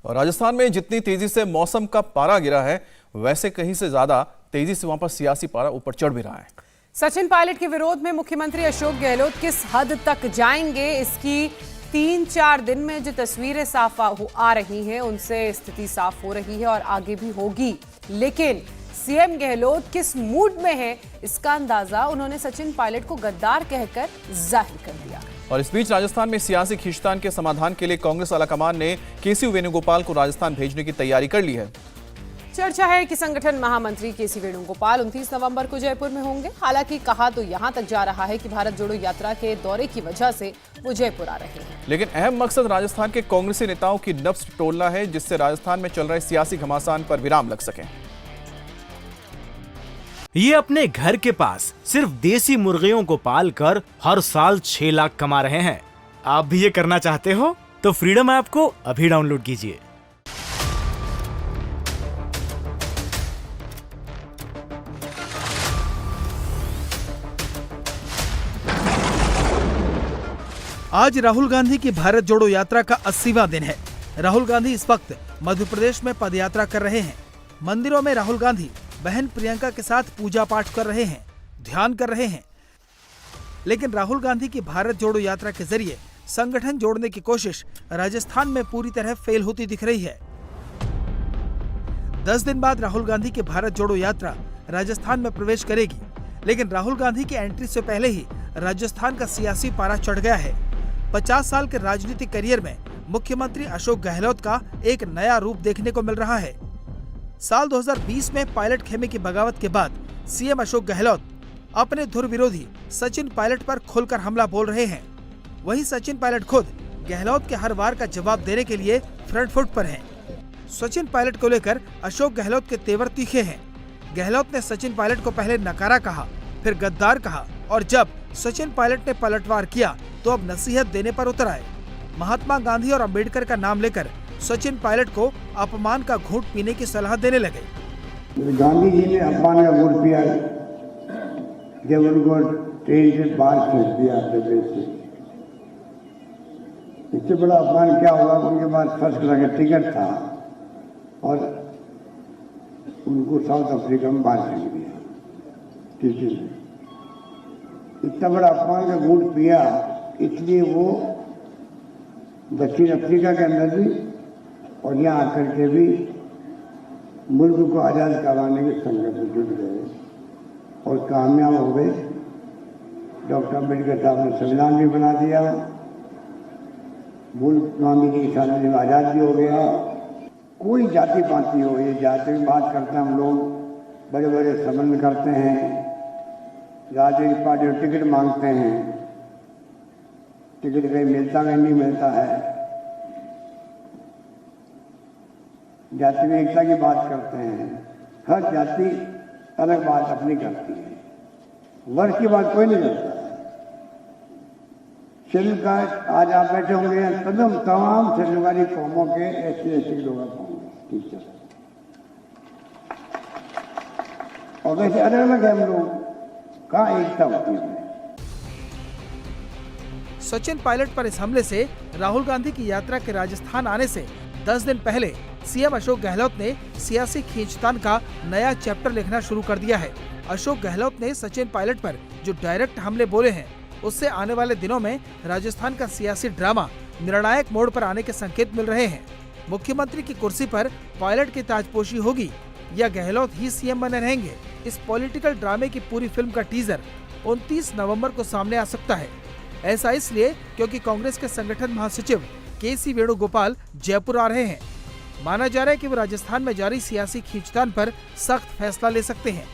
और राजस्थान में जितनी तेजी से मौसम का पारा गिरा है, वैसे कहीं से ज्यादा तेजी से वहां पर सियासी पारा ऊपर चढ़ भी रहा है। सचिन पायलट के विरोध में मुख्यमंत्री अशोक गहलोत किस हद तक जाएंगे, इसकी 3-4 दिन में जो तस्वीरें साफ आ रही हैं, उनसे स्थिति साफ हो रही है और आगे भी होगी। लेकिन सीएम गहलोत किस मूड में है, इसका अंदाजा उन्होंने सचिन पायलट को गद्दार कहकर जाहिर कर दिया। और इस बीच राजस्थान में सियासी खींचतान के समाधान के लिए कांग्रेस आलाकमान ने केसी वेणुगोपाल को राजस्थान भेजने की तैयारी कर ली है। चर्चा है कि संगठन महामंत्री केसी वेणुगोपाल 29 नवंबर को जयपुर में होंगे। हालांकि कहा तो यहां तक जा रहा है कि भारत जोड़ो यात्रा के दौरे की वजह से वो जयपुर आ रहे हैं। लेकिन अहम मकसद राजस्थान के कांग्रेसी नेताओं की नब्ज टोलना है, जिससे राजस्थान में चल रहे सियासी घमासान पर विराम लग सके। ये अपने घर के पास सिर्फ देसी मुर्गियों को पालकर हर साल 6 लाख कमा रहे हैं। आप भी ये करना चाहते हो तो फ्रीडम ऐप को अभी डाउनलोड कीजिए। आज राहुल गांधी की भारत जोड़ो यात्रा का 80वां दिन है। राहुल गांधी इस वक्त मध्य प्रदेश में पदयात्रा कर रहे हैं। मंदिरों में राहुल गांधी बहन प्रियंका के साथ पूजा पाठ कर रहे हैं, ध्यान कर रहे हैं। लेकिन राहुल गांधी की भारत जोड़ो यात्रा के जरिए संगठन जोड़ने की कोशिश राजस्थान में पूरी तरह फेल होती दिख रही है। 10 दिन बाद राहुल गांधी की भारत जोड़ो यात्रा राजस्थान में प्रवेश करेगी। लेकिन राहुल गांधी की एंट्री से पहले ही राजस्थान का सियासी पारा चढ़ गया है। 50 साल के राजनीतिक करियर में मुख्यमंत्री अशोक गहलोत का एक नया रूप देखने को मिल रहा है। साल 2020 में पायलट खेमे की बगावत के बाद सीएम अशोक गहलोत अपने धुर विरोधी सचिन पायलट पर खुलकर हमला बोल रहे हैं। वहीं सचिन पायलट खुद गहलोत के हर वार का जवाब देने के लिए फ्रंट फुट पर हैं। सचिन पायलट को लेकर अशोक गहलोत के तेवर तीखे हैं। गहलोत ने सचिन पायलट को पहले नकारा कहा, फिर गद्दार कहा और जब सचिन पायलट ने पलटवार किया तो अब नसीहत देने पर उतर आए। महात्मा गांधी और अंबेडकर का नाम लेकर सचिन पायलट को अपमान का घूंट पीने की सलाह देने लगे। गांधी जी ने अपमान का घूंट पिया जब उनको ट्रेन से बाहर खींच दिया देश से। इससे बड़ा अपमान क्या होगा? उनके पास फर्स्ट क्लास का टिकट था और उनको साउथ अफ्रीका में बाहर फेंक दिया। टीचर ने इतना बड़ा अपमान का घूंट पिया, इसलिए वो दक्षिण अफ्रीका के अंदर भी और यहाँ आकर के भी मुल्क को आज़ाद करवाने के संघर्ष में जुट गए और कामयाब हो गए। डॉक्टर अम्बेडकर साहब ने संविधान भी बना दिया, मुल्क गांधी जी की शादी में आज़ाद भी हो गया। कोई जाति पाति हो, ये जाति में बात करते हैं हम लोग, बड़े बड़े संबंध करते हैं, राजनीतिक पार्टी टिकट मांगते हैं, टिकट कहीं मिलता कहीं नहीं मिलता है। जाति में एकता की बात करते हैं, हर जाति अलग बात अपनी करती है, वर्ष की बात कोई नहीं करता है। शेड्यूल कास्ट आज आप बैठे होंगे, तमाम शेड्यूल वाली कौमों के ऐसे लोग होंगे टीचर, और वैसे अलग अलग है हम लोग, कहाँ एकता होती है। सचिन पायलट पर इस हमले से राहुल गांधी की यात्रा के राजस्थान आने से 10 दिन पहले सीएम अशोक गहलोत ने सियासी खींचतान का नया चैप्टर लिखना शुरू कर दिया है। अशोक गहलोत ने सचिन पायलट पर जो डायरेक्ट हमले बोले हैं, उससे आने वाले दिनों में राजस्थान का सियासी ड्रामा निर्णायक मोड़ पर आने के संकेत मिल रहे हैं। मुख्यमंत्री की कुर्सी पर पायलट की ताजपोशी होगी या गहलोत ही सीएम बने रहेंगे? इस पॉलिटिकल ड्रामे की पूरी फिल्म का टीजर 29 नवंबर को सामने आ सकता है। ऐसा इसलिए क्योंकि कांग्रेस के संगठन महासचिव केसी वेणुगोपाल जयपुर आ रहे हैं। माना जा रहा है कि वो राजस्थान में जारी सियासी खींचतान पर सख्त फैसला ले सकते हैं।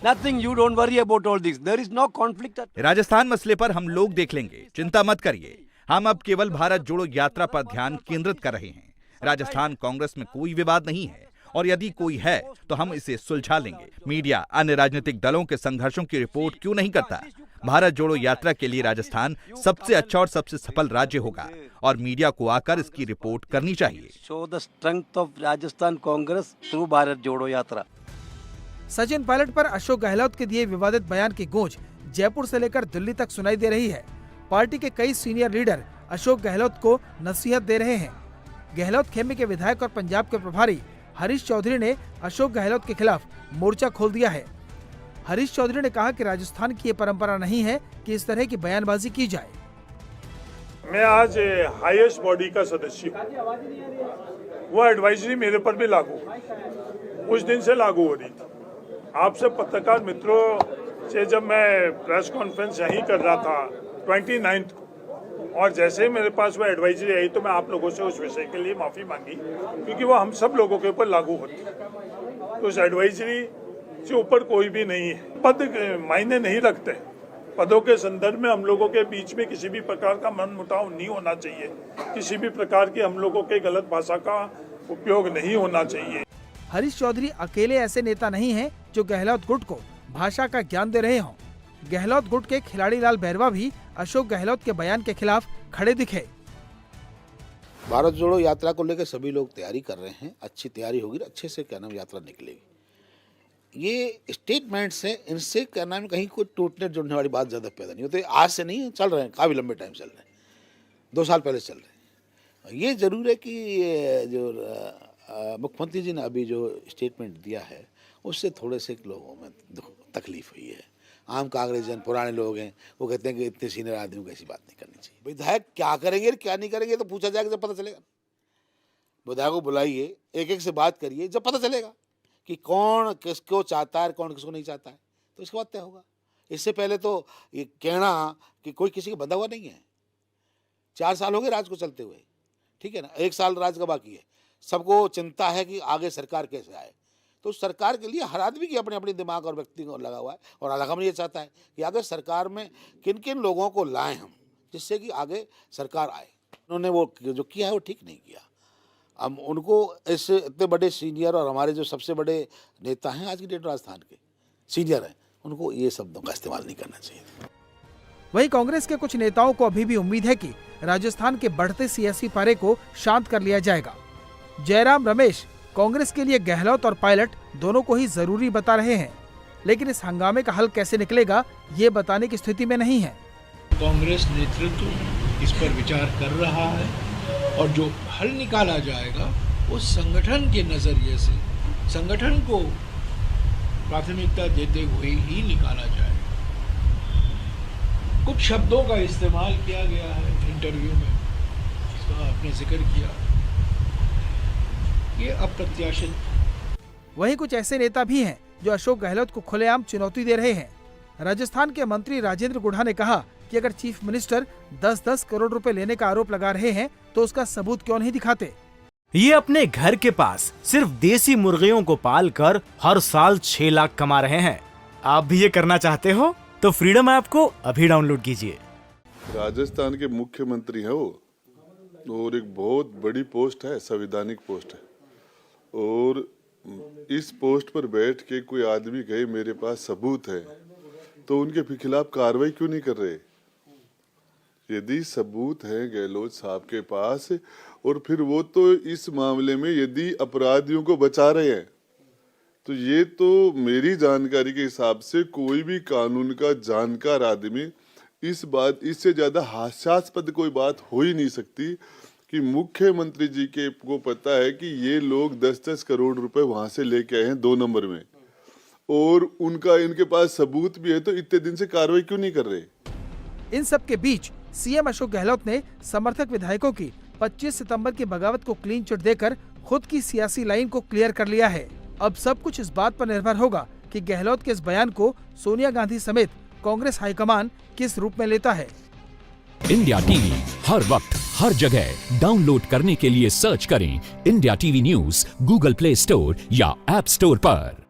Nothing, you don't worry about all this. There is no conflict. Rajasthan मसले पर हम लोग देख लेंगे, चिंता मत करिए। हम अब केवल भारत जोड़ो यात्रा पर ध्यान केंद्रित कर रहे हैं। राजस्थान कांग्रेस में कोई विवाद नहीं है और यदि कोई है तो हम इसे सुलझा लेंगे। मीडिया अन्य राजनीतिक दलों के संघर्षों की रिपोर्ट क्यों नहीं करता? भारत जोड़ो यात्रा के लिए राजस्थान सबसे अच्छा और सबसे सफल राज्य होगा और मीडिया को आकर इसकी रिपोर्ट करनी चाहिए। Show the strength of Rajasthan Congress through Bharat जोड़ो यात्रा। सचिन पायलट पर अशोक गहलोत के दिए विवादित बयान की गूंज जयपुर से लेकर दिल्ली तक सुनाई दे रही है। पार्टी के कई सीनियर लीडर अशोक गहलोत को नसीहत दे रहे हैं। गहलोत खेमे के विधायक और पंजाब के प्रभारी हरीश चौधरी ने अशोक गहलोत के खिलाफ मोर्चा खोल दिया है। हरीश चौधरी ने कहा कि राजस्थान की ये परंपरा नहीं है कि इस तरह की बयानबाजी की जाए। मैं आज हाईएस्ट बॉडी का सदस्य हूँ, वो एडवाइजरी मेरे पर भी लागू, उस दिन से लागू हो रही थी। आपसे पत्रकार मित्रों से जब मैं प्रेस कॉन्फ्रेंस यहीं कर रहा था 29 को, और जैसे ही मेरे पास वो एडवाइजरी आई तो मैं आप लोगों से उस विषय के लिए माफ़ी मांगी, क्योंकि वो हम सब लोगों के ऊपर लागू होती है। तो उस एडवाइजरी से ऊपर कोई भी नहीं है। पद मायने नहीं रखते। पदों के संदर्भ में हम लोगों के बीच में किसी भी प्रकार का मनमुटाव नहीं होना चाहिए, किसी भी प्रकार की हम लोगों के गलत भाषा का उपयोग नहीं होना चाहिए। हरीश चौधरी अकेले ऐसे नेता नहीं हैं जो गहलोत गुट को भाषा का ज्ञान दे रहे हों। गहलोत गुट के खिलाड़ी लाल बैरवा भी अशोक गहलोत के बयान के खिलाफ खड़े दिखे। भारत जोड़ो यात्रा को लेकर सभी लोग तैयारी कर रहे हैं। अच्छी तैयारी होगी, अच्छे से क्या नाम यात्रा निकलेगी। ये स्टेटमेंट्स हैं, इनसे क्या नाम कहीं कोई टूटने जुड़ने वाली बात ज़्यादा पैदा नहीं होती। आज से नहीं चल रहे हैं, काफ़ी लंबे टाइम चल रहे हैं, 2 साल पहले चल रहे हैं। ये ज़रूर है कि जो मुख्यमंत्री जी ने अभी जो स्टेटमेंट दिया है उससे थोड़े से लोगों में तकलीफ हुई है। आम कांग्रेसजन पुराने लोग हैं, वो कहते हैं कि इतने सीनियर आदमी को ऐसी बात नहीं करनी चाहिए। विधायक क्या करेंगे क्या नहीं करेंगे तो पूछा जाएगा जब पता चलेगा। विधायक को बुलाइए, एक एक से बात करिए, जब पता चलेगा कि कौन किसको चाहता है, कौन किसको नहीं चाहता है, तो इसके बाद तय होगा। इससे पहले तो ये कहना कि कोई किसी का बंधा हुआ नहीं है। 4 साल हो गए राज को चलते हुए, ठीक है ना, 1 साल राज का बाकी है। सबको चिंता है कि आगे सरकार कैसे आए, तो सरकार के लिए हर आदमी की अपने अपने दिमाग और व्यक्ति को लगा हुआ है। और अलग ये चाहता है कि आगे सरकार में किन किन लोगों को लाएं हम, जिससे कि आगे सरकार आए। उन्होंने वो जो किया है वो ठीक नहीं किया। हम उनको इस इतने बड़े सीनियर और हमारे जो सबसे बड़े नेता हैं आज की डेट राजस्थान के सीनियर हैं, उनको ये शब्दों का इस्तेमाल नहीं करना चाहिए। वहीं कांग्रेस के कुछ नेताओं को अभी भी उम्मीद है कि राजस्थान के बढ़ते सियासी पारे को शांत कर लिया जाएगा। जयराम रमेश कांग्रेस के लिए गहलोत और पायलट दोनों को ही जरूरी बता रहे हैं, लेकिन इस हंगामे का हल कैसे निकलेगा ये बताने की स्थिति में नहीं है। कांग्रेस नेतृत्व इस पर विचार कर रहा है और जो हल निकाला जाएगा वो संगठन के नजरिए से संगठन को प्राथमिकता देते हुए ही निकाला जाएगा। कुछ शब्दों का इस्तेमाल किया गया है इंटरव्यू में, इसका आपने जिक्र किया, ये अप्रत्याशित। वहीं कुछ ऐसे नेता भी हैं जो अशोक गहलोत को खुलेआम चुनौती दे रहे हैं। राजस्थान के मंत्री राजेंद्र गुढ़ा ने कहा कि अगर चीफ मिनिस्टर 10-10 करोड़ रुपए लेने का आरोप लगा रहे हैं तो उसका सबूत क्यों नहीं दिखाते। ये अपने घर के पास सिर्फ देसी मुर्गियों को पाल कर हर साल 6 लाख कमा रहे हैं। आप भी ये करना चाहते हो तो फ्रीडम ऐप को अभी डाउनलोड कीजिए। राजस्थान के मुख्यमंत्री हैं वो, और एक बहुत बड़ी पोस्ट है, संवैधानिक पोस्ट है, और इस पोस्ट पर बैठ के कोई आदमी कहे मेरे पास सबूत है, तो उनके खिलाफ कार्रवाई क्यों नहीं कर रहे? यदि सबूत है गहलोत साहब के पास, और फिर वो तो इस मामले में यदि अपराधियों को बचा रहे हैं, तो ये तो मेरी जानकारी के हिसाब से कोई भी कानून का जानकार आदमी इस बात, इससे ज्यादा हास्यास्पद कोई बात हो ही नहीं सकती कि मुख्यमंत्री जी के को पता है कि ये लोग 10-10 करोड़ रुपए वहां से लेके आए हैं 2 नंबर में, और उनका इनके पास सबूत भी है, तो इतने दिन से कार्रवाई क्यों नहीं कर रहे? इन सब के बीच सीएम अशोक गहलोत ने समर्थक विधायकों की 25 सितंबर की बगावत को क्लीन चिट देकर खुद की सियासी लाइन को क्लियर कर लिया है। अब सब कुछ इस बात पर निर्भर होगा कि गहलोत के इस बयान को सोनिया गांधी समेत कांग्रेस हाईकमान किस रूप में लेता है। इंडिया टीवी हर वक्त हर जगह डाउनलोड करने के लिए सर्च करें India TV news Google play store या ऐप स्टोर पर।